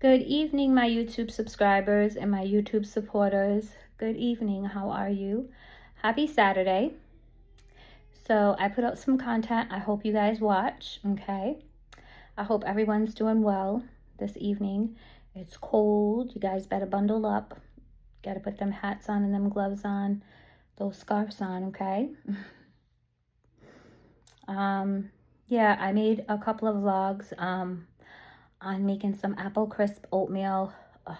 Good evening, my YouTube subscribers and my YouTube supporters. Good evening. How are you? Happy Saturday. So I put out some content. I hope you guys watch, okay? I hope everyone's doing well this evening. It's cold. You guys better bundle up. Got to put them hats on and them gloves on, those scarves on, okay? Yeah, I made a couple of vlogs on making some apple crisp oatmeal. Ugh,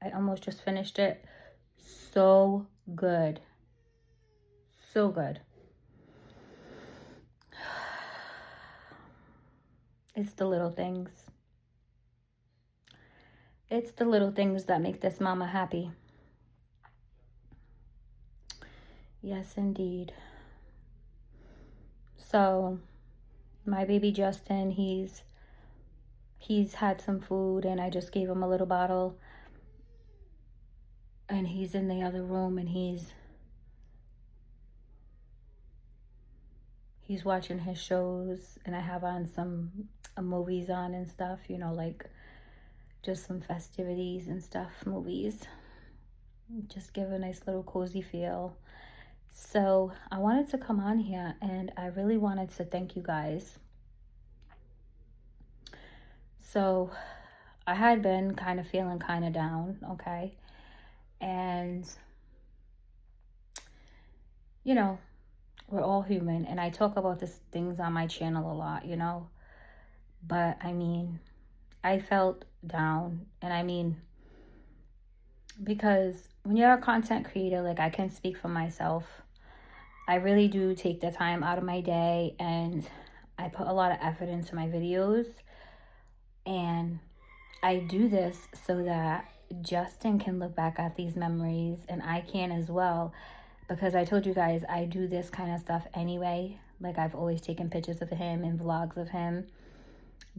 I almost just finished it. So good. So good. It's the little things. It's the little things that make this mama happy. Yes, indeed. So, my baby Justin, he's had some food and I just gave him a little bottle. And he's in the other room and he's watching his shows, and I have on some movies on and stuff, you know, like just some festivities and stuff, movies. Just give a nice little cozy feel. So I wanted to come on here and I really wanted to thank you guys. So I had been kind of feeling kind of down, okay? And, you know, we're all human, and I talk about these things on my channel a lot, you know? But I mean, I felt down, and I mean, because when you're a content creator, like I can speak for myself, I really do take the time out of my day and I put a lot of effort into my videos, and I do this so that Justin can look back at these memories and I can as well, because I told you guys I do this kind of stuff anyway. Like I've always taken pictures of him and vlogs of him,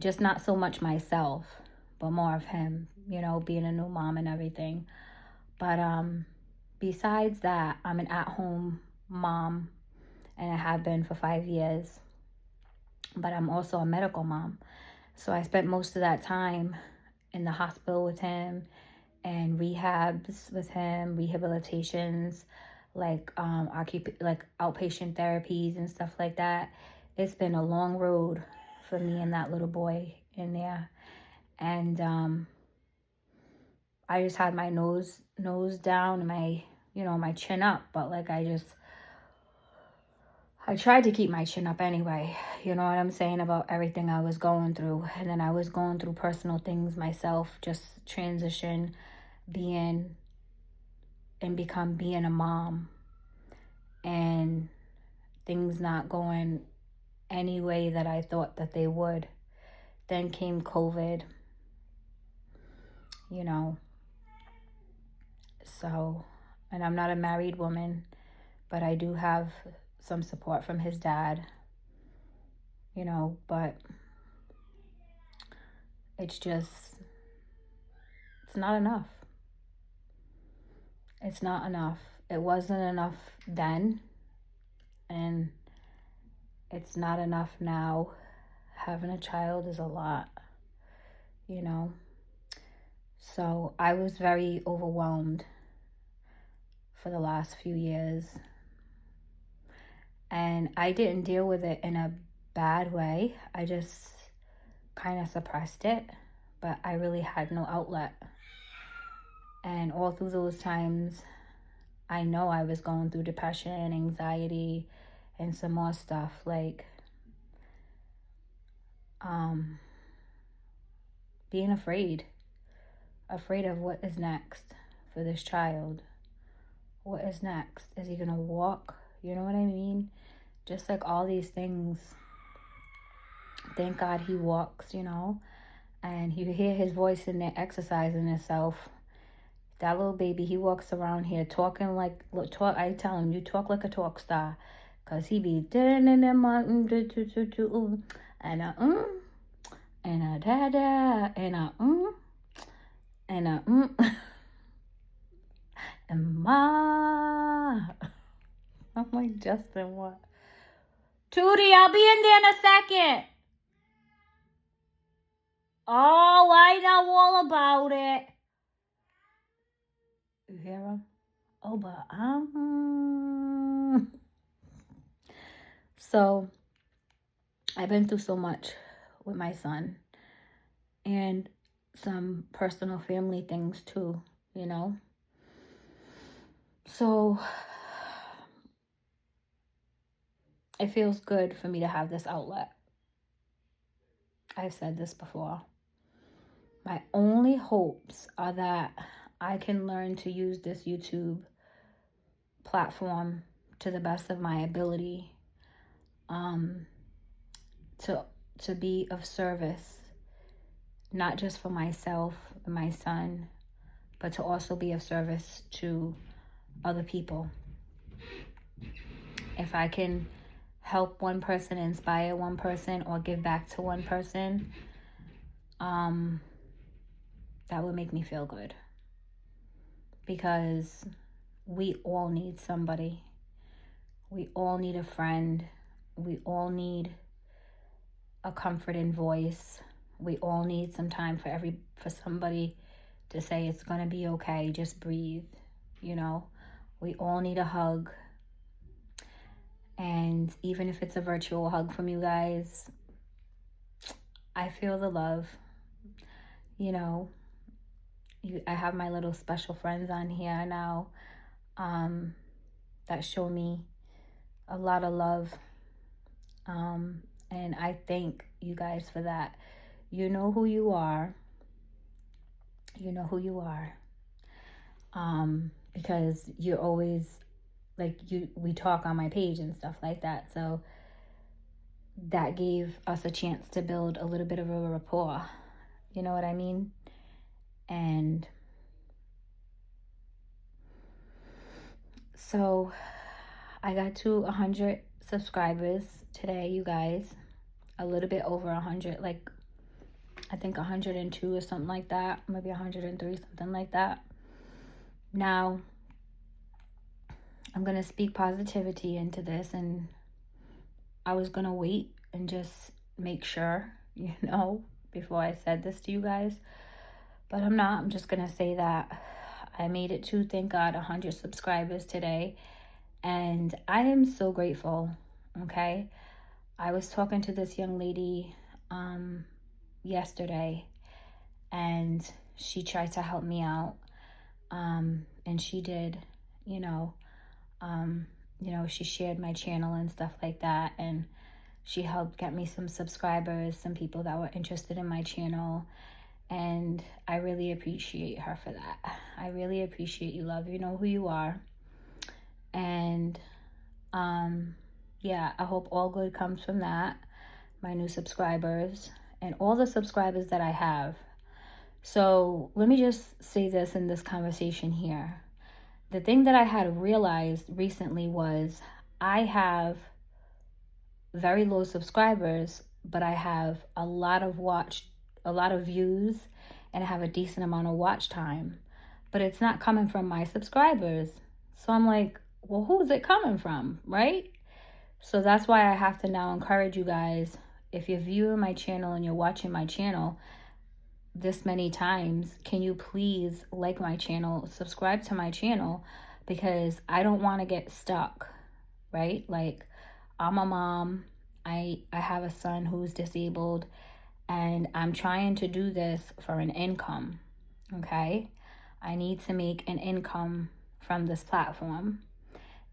just not so much myself, but more of him, you know, being a new mom and everything. But besides that, I'm an at-home mom, and I have been for 5 years. But I'm also a medical mom. So I spent most of that time in the hospital with him and rehabs with him, rehabilitations, like outpatient therapies and stuff like that. It's been a long road for me and that little boy in there. And I just had my nose down and my, you know, my chin up, but like I tried to keep my chin up anyway, you know what I'm saying, about everything I was going through. And then I was going through personal things myself, just transition, being a mom, and things not going any way that I thought that they would. Then came COVID, you know. So, and I'm not a married woman, but I do have some support from his dad, you know, but it's not enough. It's not enough. It wasn't enough then, and it's not enough now. Having a child is a lot, you know. So I was very overwhelmed for the last few years, and I didn't deal with it in a bad way. I just kind of suppressed it, but I really had no outlet. And all through those times, I know I was going through depression, anxiety, and some more stuff, like being afraid of what is next for this child. What is next? Is he gonna walk? You know what I mean? Just like all these things. Thank God he walks, you know, and you hear his voice in there exercising himself. That little baby, he walks around here talking like, I tell him, you talk like a talk star, because he be and a and a da-da, and a and a and ma. I'm like, Justin, what? Tootie, I'll be in there in a second. Oh, I I know all about it. You hear him? Oh, but so I've been through so much with my son and some personal family things too, you know? So it feels good for me to have this outlet. I've said this before. My only hopes are that I can learn to use this YouTube platform to the best of my ability, to be of service, not just for myself and my son, but to also be of service to other people. If I can help one person, inspire one person, or give back to one person, that would make me feel good. Because we all need somebody. We all need a friend. We all need a comforting voice. We all need some time for somebody to say it's gonna be okay, just breathe, you know. We all need a hug. And even if it's a virtual hug from you guys, I feel the love. You know, I have my little special friends on here now, that show me a lot of love. And I thank you guys for that. You know who you are. You know who you are. Because you're always, like, we talk on my page and stuff like that. So that gave us a chance to build a little bit of a rapport. You know what I mean? And so I got to 100 subscribers today, you guys. A little bit over 100, like I think 102 or something like that. Maybe 103, something like that. Now, I'm going to speak positivity into this, and I was going to wait and just make sure, you know, before I said this to you guys. But I'm not. I'm just going to say that I made it to, thank God, 100 subscribers today. And I am so grateful, okay? I was talking to this young lady yesterday, and she tried to help me out. And she did, you know, she shared my channel and stuff like that. And she helped get me some subscribers, some people that were interested in my channel. And I really appreciate her for that. I really appreciate you, love. You know who you are. And, yeah, I hope all good comes from that. My new subscribers and all the subscribers that I have. So let me just say this in this conversation here. The thing that I had realized recently was I have very low subscribers, but I have a lot of views, and I have a decent amount of watch time, but it's not coming from my subscribers. So I'm like, well, who is it coming from, right? So that's why I have to now encourage you guys, if you're viewing my channel and you're watching my channel this many times, can you please like my channel, subscribe to my channel, because I don't want to get stuck, right? Like, I'm a mom, I have a son who's disabled, and I'm trying to do this for an income, okay? I need to make an income from this platform,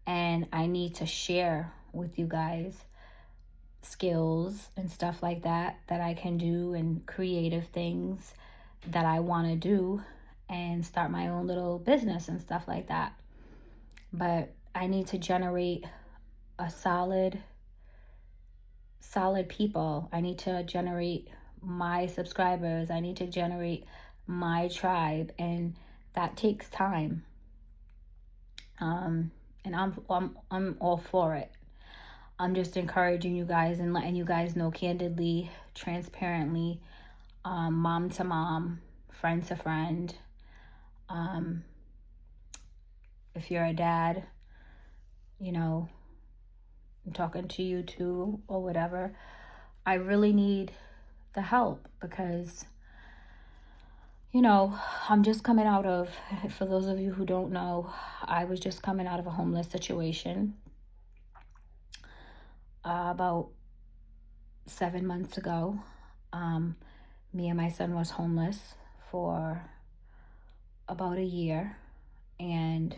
and I need to share with you guys skills and stuff like that I can do, and creative things that I want to do, and start my own little business and stuff like that. But I need to generate a solid people. I need to generate my subscribers. I need to generate my tribe, and that takes time. And I'm all for it. I'm just encouraging you guys and letting you guys know candidly, transparently, mom to mom, friend to friend. If you're a dad, you know, I'm talking to you too, or whatever. I really need the help, because You know, I'm just coming out of, for those of you who don't know, I was just coming out of a homeless situation about 7 months ago. Me and my son was homeless for about a year, and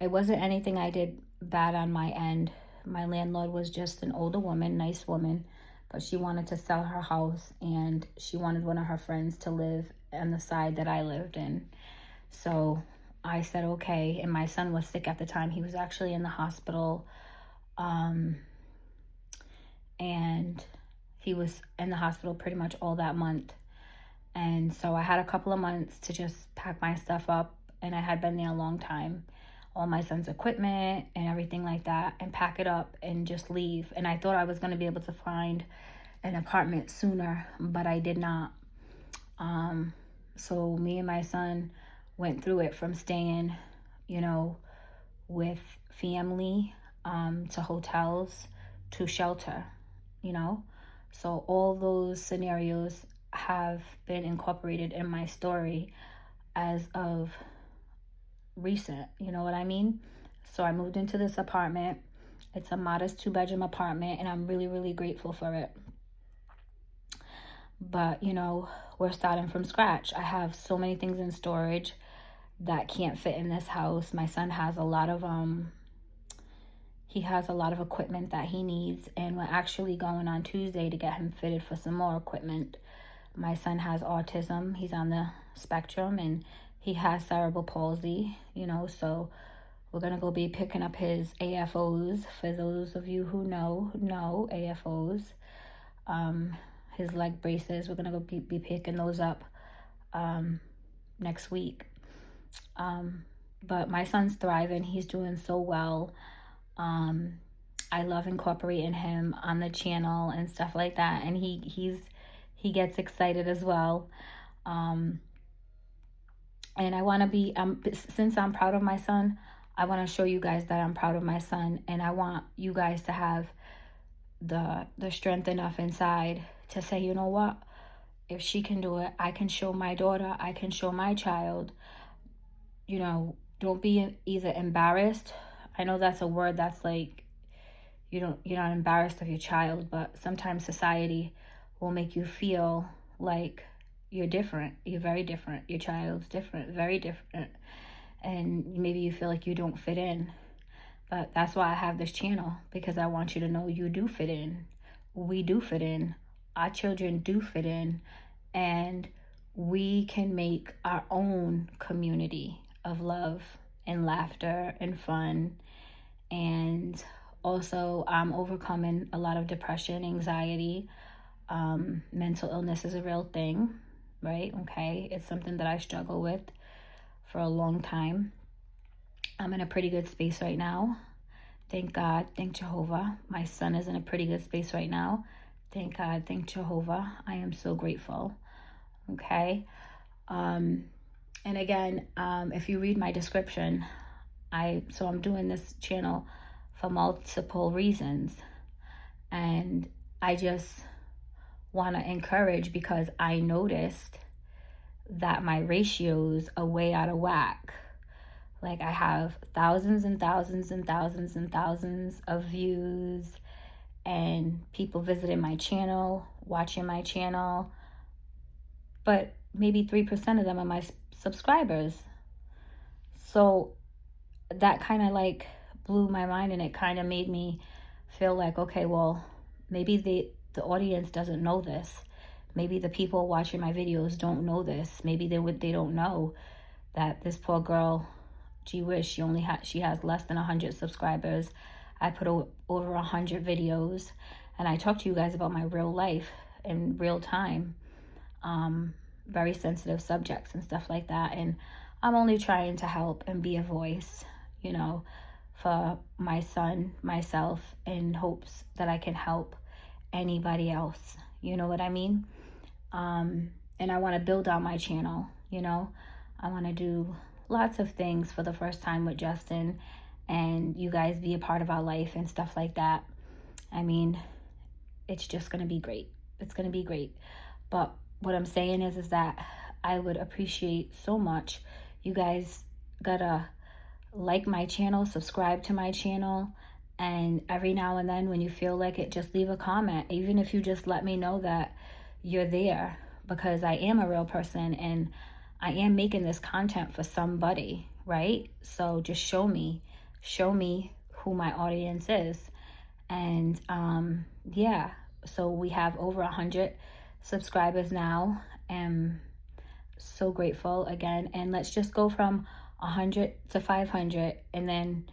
it wasn't anything I did bad on my end. My landlord was just an older woman, nice woman, but she wanted to sell her house and she wanted one of her friends to live on the side that I lived in. So I said, okay. And my son was sick at the time. He was actually in the hospital. And he was in the hospital pretty much all that month. And so I had a couple of months to just pack my stuff up. And I had been there a long time. All my son's equipment and everything like that, and pack it up and just leave. And I thought I was going to be able to find an apartment sooner, but I did not. So me and my son went through it from staying, with family, to hotels, to shelter, So all those scenarios have been incorporated in my story as of recent, you know what I mean? So I moved into this apartment. It's a modest 2-bedroom apartment, and I'm really, really grateful for it. But, we're starting from scratch. I have so many things in storage that can't fit in this house. My son has a lot of equipment that he needs, and we're actually going on Tuesday to get him fitted for some more equipment. My son has autism. He's on the spectrum, and he has cerebral palsy, so we're going to go be picking up his AFOs. For those of you who know AFOs, his leg braces, we're going to go be picking those up next week. But my son's thriving. He's doing so well. I love incorporating him on the channel and stuff like that, and he gets excited as well. And I want to be, since I'm proud of my son, I want to show you guys that I'm proud of my son, and I want you guys to have the strength enough inside to say, you know what, if she can do it, I can show my daughter, I can show my child. Don't be either embarrassed. I know that's a word that's like, you're not embarrassed of your child, but sometimes society will make you feel like you're different. You're very different. Your child's different, very different. And maybe you feel like you don't fit in. But that's why I have this channel, because I want you to know you do fit in. We do fit in. Our children do fit in. And we can make our own community of love and laughter and fun. And also, I'm overcoming a lot of depression, anxiety. Mental illness is a real thing, right? Okay, it's something that I struggle with for a long time. I'm in a pretty good space right now. Thank God, thank Jehovah. My son is in a pretty good space right now. Thank God, thank Jehovah. I am so grateful. Okay. And again, if you read my description, I'm doing this channel for multiple reasons. And I just want to encourage, because I noticed that my ratios are way out of whack. Like, I have thousands and thousands and thousands and thousands of views, and people visiting my channel, watching my channel, but maybe 3% of them are my subscribers. So that kind of like blew my mind, and it kind of made me feel like, okay, well, maybe the audience doesn't know this. Maybe the people watching my videos don't know this. Maybe they don't know that this poor girl, gee whiz, she has less than 100 subscribers. I put over 100 videos, and I talk to you guys about my real life in real time, very sensitive subjects and stuff like that. And I'm only trying to help and be a voice, for my son, myself, in hopes that I can help anybody else. You know what I mean? And I want to build out my channel. I want to do lots of things for the first time with Justin, and you guys be a part of our life and stuff like that. I mean, it's just going to be great. It's going to be great. But what I'm saying is that I would appreciate so much. You guys gotta like my channel, subscribe to my channel, and every now and then when you feel like it, just leave a comment. Even if you just let me know that you're there, because I am a real person and I am making this content for somebody, right? So just show me who my audience is. And yeah, so we have over 100 subscribers now. I'm so grateful again, and let's just go from 100 to 500 and then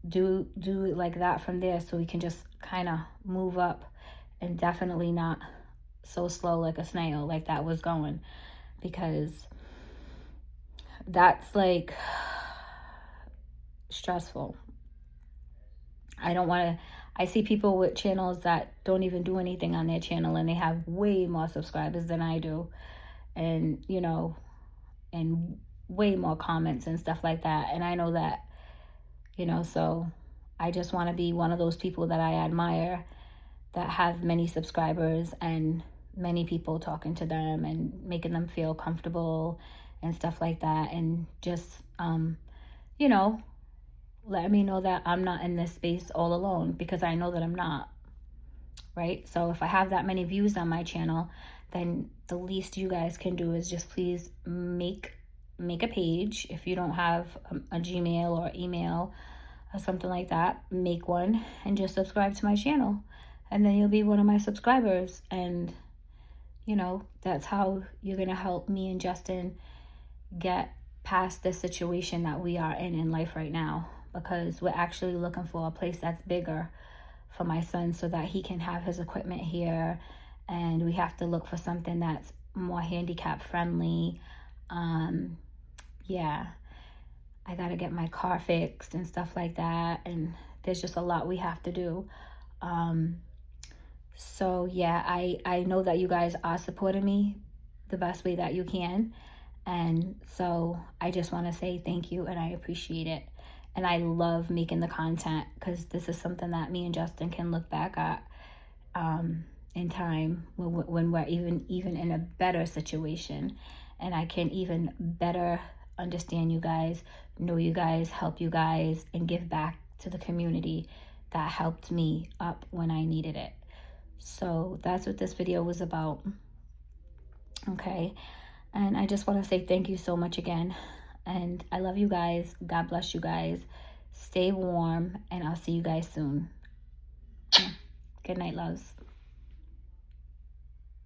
do it like that from there, so we can just kind of move up, and definitely not so slow like a snail like that was going, because that's like stressful. I don't want to. I see people with channels that don't even do anything on their channel and they have way more subscribers than I do, and you know, and way more comments and stuff like that. And I know that, you know, so I just want to be one of those people that I admire, that have many subscribers and many people talking to them and making them feel comfortable and stuff like that. And just, you know, let me know that I'm not in this space all alone, because I know that I'm not, right? So if I have that many views on my channel, then the least you guys can do is just please make a page. If you don't have a Gmail or email or something like that, make one and just subscribe to my channel, and then you'll be one of my subscribers. And you know, that's how you're gonna help me and Justin get past this situation that we are in life right now, because we're actually looking for a place that's bigger for my son so that he can have his equipment here, and we have to look for something that's more handicap friendly. Yeah, I gotta get my car fixed and stuff like that, and there's just a lot we have to do. So yeah, I know that you guys are supporting me the best way that you can, and so I just want to say thank you, and I appreciate it. And I love making the content, because this is something that me and Justin can look back at in time when we're even in a better situation, and I can even better understand you guys, know you guys, help you guys, and give back to the community that helped me up when I needed it. So that's what this video was about. Okay, and I just want to say thank you so much again, and I love you guys. God bless you guys. Stay warm, and I'll see you guys soon. Good night, loves.